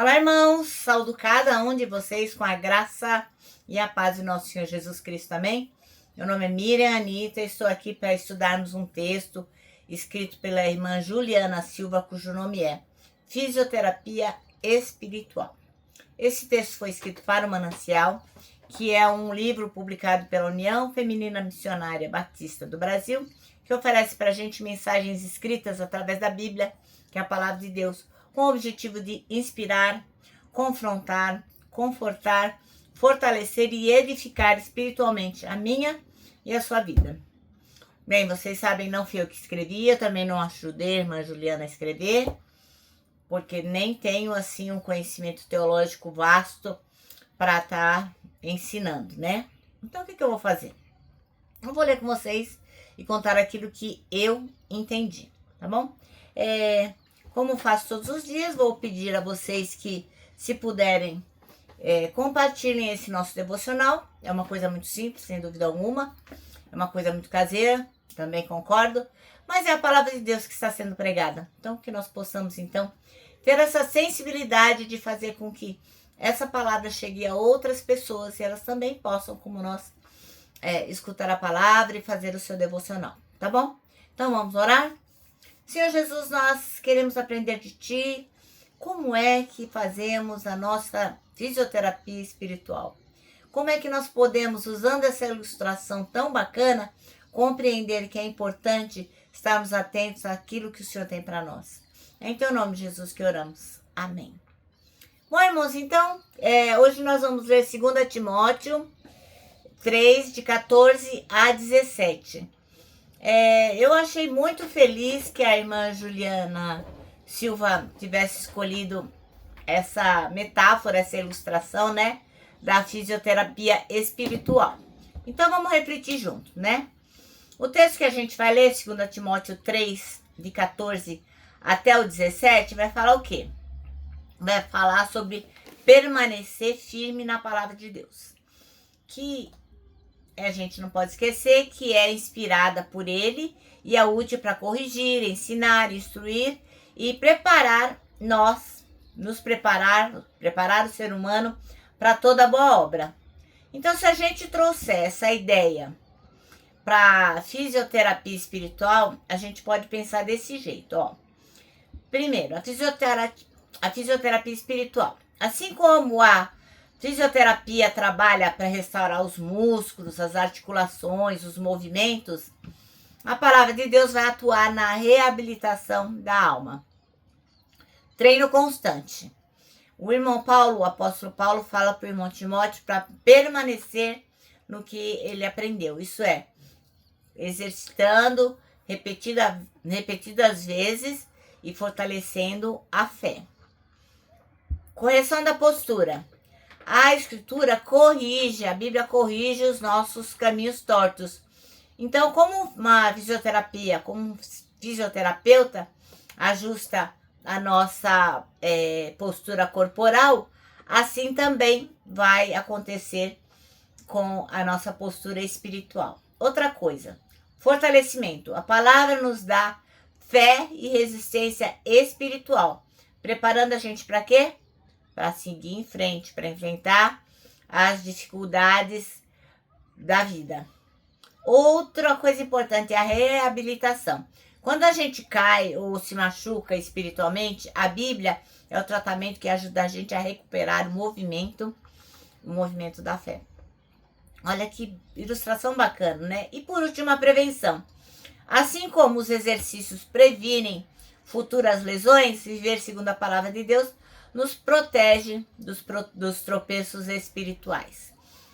Olá, irmãos, saúdo cada um de vocês com a graça e a paz do nosso Senhor Jesus Cristo, amém? Meu nome é Miriam Anita, estou aqui para estudarmos um texto escrito pela irmã Juliana Silva, cujo nome é Fisioterapia Espiritual. Esse texto foi escrito para o Manancial, que é um livro publicado pela União Feminina Missionária Batista do Brasil, que oferece para a gente mensagens escritas através da Bíblia, que é a palavra de Deus, com o objetivo de inspirar, confrontar, confortar, fortalecer e edificar espiritualmente a minha e a sua vida. Bem, vocês sabem, não fui eu que escrevi, eu também não ajudei a irmã Juliana a escrever, porque nem tenho, assim, um conhecimento teológico vasto para estar ensinando, né? Então, o que eu vou fazer? Eu vou ler com vocês e contar aquilo que eu entendi, tá bom? Como faço todos os dias, vou pedir a vocês que, se puderem, compartilhem esse nosso devocional. É uma coisa muito simples, sem dúvida alguma. É uma coisa muito caseira, também concordo. Mas é a palavra de Deus que está sendo pregada. Então, que nós possamos, então, ter essa sensibilidade de fazer com que essa palavra chegue a outras pessoas e elas também possam, como nós, escutar a palavra e fazer o seu devocional, tá bom? Então, vamos orar? Senhor Jesus, nós queremos aprender de Ti como é que fazemos a nossa fisioterapia espiritual. Como é que nós podemos, usando essa ilustração tão bacana, compreender que é importante estarmos atentos àquilo que o Senhor tem para nós. É em Teu nome, Jesus, que oramos. Amém. Bom, irmãos, então, hoje nós vamos ler 2 Timóteo 3, de 14 a 17. Eu achei muito feliz que a irmã Juliana Silva tivesse escolhido essa metáfora, essa ilustração, né, da fisioterapia espiritual. Então, vamos refletir junto, né? O texto que a gente vai ler, 2 Timóteo 3, de 14 até o 17, vai falar o quê? Vai falar sobre permanecer firme na palavra de Deus. Que a gente não pode esquecer que é inspirada por Ele e é útil para corrigir, ensinar, instruir e preparar preparar o ser humano para toda boa obra. Então, se a gente trouxer essa ideia para fisioterapia espiritual, a gente pode pensar desse jeito, ó. Primeiro, a fisioterapia espiritual. Assim como a fisioterapia trabalha para restaurar os músculos, as articulações, os movimentos, a palavra de Deus vai atuar na reabilitação da alma. Treino constante. O irmão Paulo, o apóstolo Paulo, fala para o irmão Timóteo para permanecer no que ele aprendeu. Isso é, exercitando repetidas vezes e fortalecendo a fé. Correção da postura. A Escritura corrige, a Bíblia corrige os nossos caminhos tortos. Então, como uma fisioterapia, como um fisioterapeuta ajusta a nossa postura corporal, assim também vai acontecer com a nossa postura espiritual. Outra coisa, fortalecimento. A palavra nos dá fé e resistência espiritual, preparando a gente para quê? Para seguir em frente, para enfrentar as dificuldades da vida. Outra coisa importante é a reabilitação. Quando a gente cai ou se machuca espiritualmente, a Bíblia é o tratamento que ajuda a gente a recuperar o movimento da fé. Olha que ilustração bacana, né? E por último, a prevenção. Assim como os exercícios previnem futuras lesões, viver segundo a palavra de Deus nos protege dos tropeços espirituais.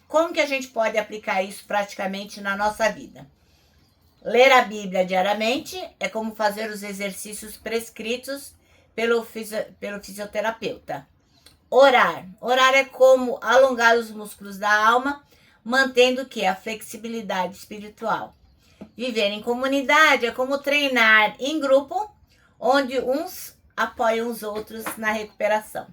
Como que a gente pode aplicar isso praticamente na nossa vida? Ler a Bíblia diariamente é como fazer os exercícios prescritos pelo fisioterapeuta. Orar. Orar é como alongar os músculos da alma, mantendo que a flexibilidade espiritual. Viver em comunidade é como treinar em grupo, onde uns apoiam os outros na recuperação.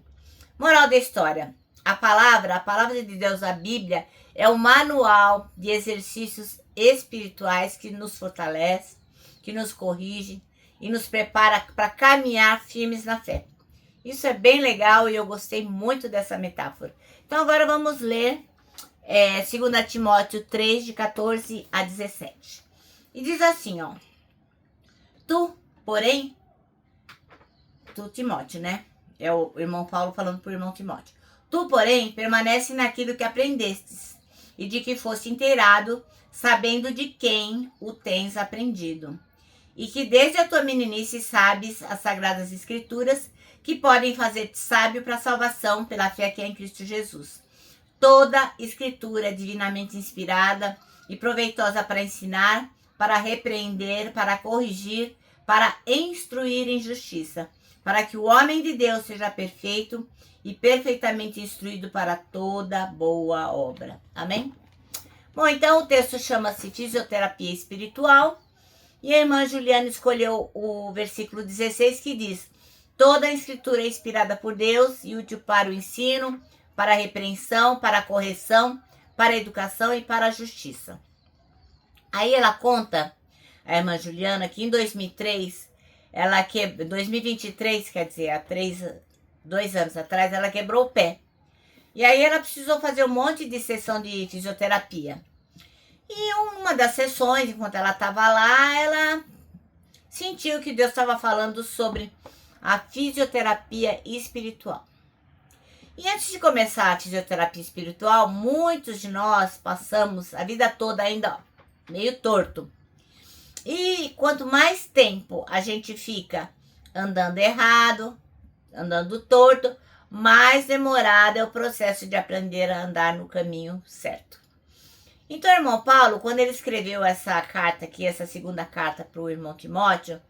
Moral da história. A palavra de Deus, a Bíblia, é um manual de exercícios espirituais que nos fortalece, que nos corrige e nos prepara para caminhar firmes na fé. Isso é bem legal e eu gostei muito dessa metáfora. Então agora vamos ler 2 Timóteo 3, de 14 a 17. E diz assim, ó. Tu, porém, tu Timóteo, né? É o irmão Paulo falando pro irmão Timóteo. Tu, porém, permanece naquilo que aprendestes e de que foste inteirado, sabendo de quem o tens aprendido. E que desde a tua meninice sabes as sagradas escrituras que podem fazer-te sábio para a salvação pela fé que é em Cristo Jesus. Toda escritura é divinamente inspirada e proveitosa para ensinar, para repreender, para corrigir, para instruir em justiça, para que o homem de Deus seja perfeito e perfeitamente instruído para toda boa obra. Amém? Bom, então o texto chama-se Fisioterapia Espiritual e a irmã Juliana escolheu o versículo 16 que diz: toda a escritura é inspirada por Deus e útil para o ensino, para a repreensão, para a correção, para a educação e para a justiça. Aí ela conta, a irmã Juliana, que em 2023, 2023, quer dizer, há 2 anos atrás, ela quebrou o pé. E aí ela precisou fazer um monte de sessão de fisioterapia. E uma das sessões, enquanto ela estava lá, ela sentiu que Deus estava falando sobre a fisioterapia espiritual. E antes de começar a fisioterapia espiritual, muitos de nós passamos a vida toda ainda meio torto. E quanto mais tempo a gente fica andando errado, andando torto, mais demorado é o processo de aprender a andar no caminho certo. Então, o irmão Paulo, quando ele escreveu essa carta aqui, essa segunda carta para o irmão Timóteo,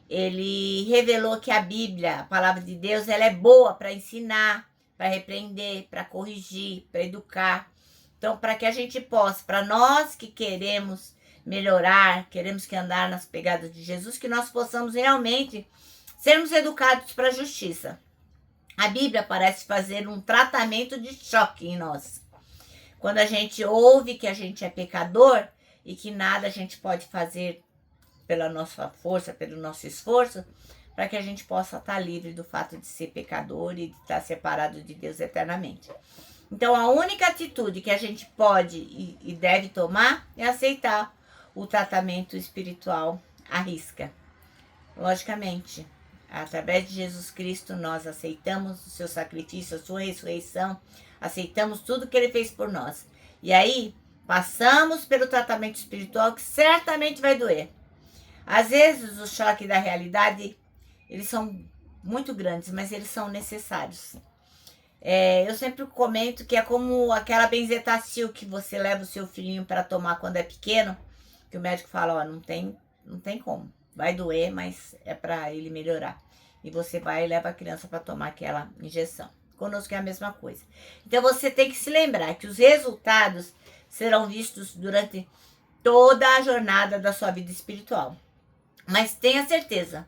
ele revelou que a Bíblia, a palavra de Deus, ela é boa para ensinar, para repreender, para corrigir, para educar. Então, para que a gente possa, para nós que queremos melhorar, queremos que andar nas pegadas de Jesus, que nós possamos realmente sermos educados para a justiça. A Bíblia parece fazer um tratamento de choque em nós. Quando a gente ouve que a gente é pecador e que nada a gente pode fazer pela nossa força, pelo nosso esforço, para que a gente possa estar livre do fato de ser pecador e de estar separado de Deus eternamente. Então, a única atitude que a gente pode e deve tomar é aceitar o tratamento espiritual à risca. Logicamente, através de Jesus Cristo, nós aceitamos o seu sacrifício, a sua ressurreição, aceitamos tudo que ele fez por nós. E aí, passamos pelo tratamento espiritual que certamente vai doer. Às vezes, o choque da realidade, eles são muito grandes, mas eles são necessários. Eu sempre comento que é como aquela benzetacil que você leva o seu filhinho para tomar quando é pequeno, que o médico fala, ó, não tem como. Vai doer, mas é para ele melhorar. E você vai e leva a criança para tomar aquela injeção. Conosco é a mesma coisa. Então você tem que se lembrar que os resultados serão vistos durante toda a jornada da sua vida espiritual. Mas tenha certeza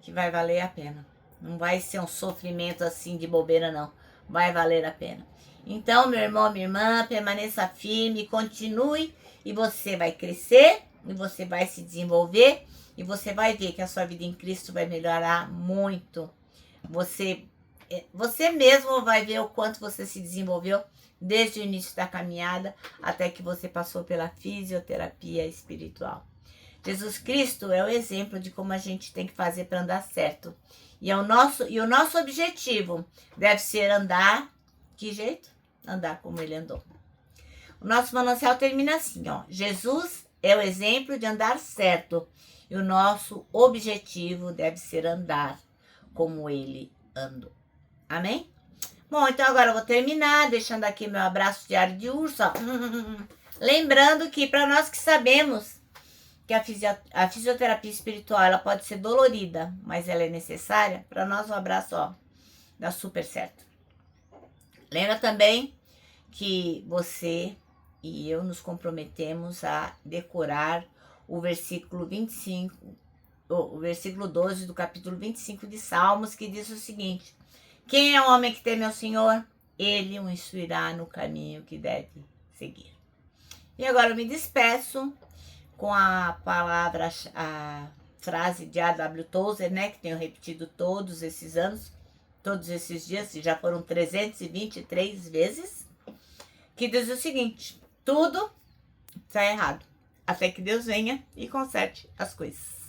que vai valer a pena. Não vai ser um sofrimento assim de bobeira, não. Vai valer a pena. Então, meu irmão, minha irmã, permaneça firme, continue e você vai crescer, e você vai se desenvolver, e você vai ver que a sua vida em Cristo vai melhorar muito. Você mesmo vai ver o quanto você se desenvolveu desde o início da caminhada até que você passou pela fisioterapia espiritual. Jesus Cristo é o exemplo de como a gente tem que fazer para andar certo. E o nosso objetivo deve ser andar, que jeito? Andar como ele andou. O nosso manancial termina assim, ó. Jesus é o exemplo de andar certo. E o nosso objetivo deve ser andar como ele andou. Amém? Bom, então agora eu vou terminar, deixando aqui meu abraço diário de urso, ó. Lembrando que para nós que sabemos que a fisioterapia espiritual ela pode ser dolorida, mas ela é necessária, para nós o abraço, ó, dá super certo. Lembra também que você e eu nos comprometemos a decorar o versículo 25, o versículo 12 do capítulo 25 de Salmos, que diz o seguinte: quem é o homem que teme ao Senhor? Ele o instruirá no caminho que deve seguir. E agora eu me despeço com a palavra, a frase de A.W. Tozer, né, que tenho repetido todos esses anos, todos esses dias, já foram 323 vezes, que diz o seguinte: tudo está errado, até que Deus venha e conserte as coisas.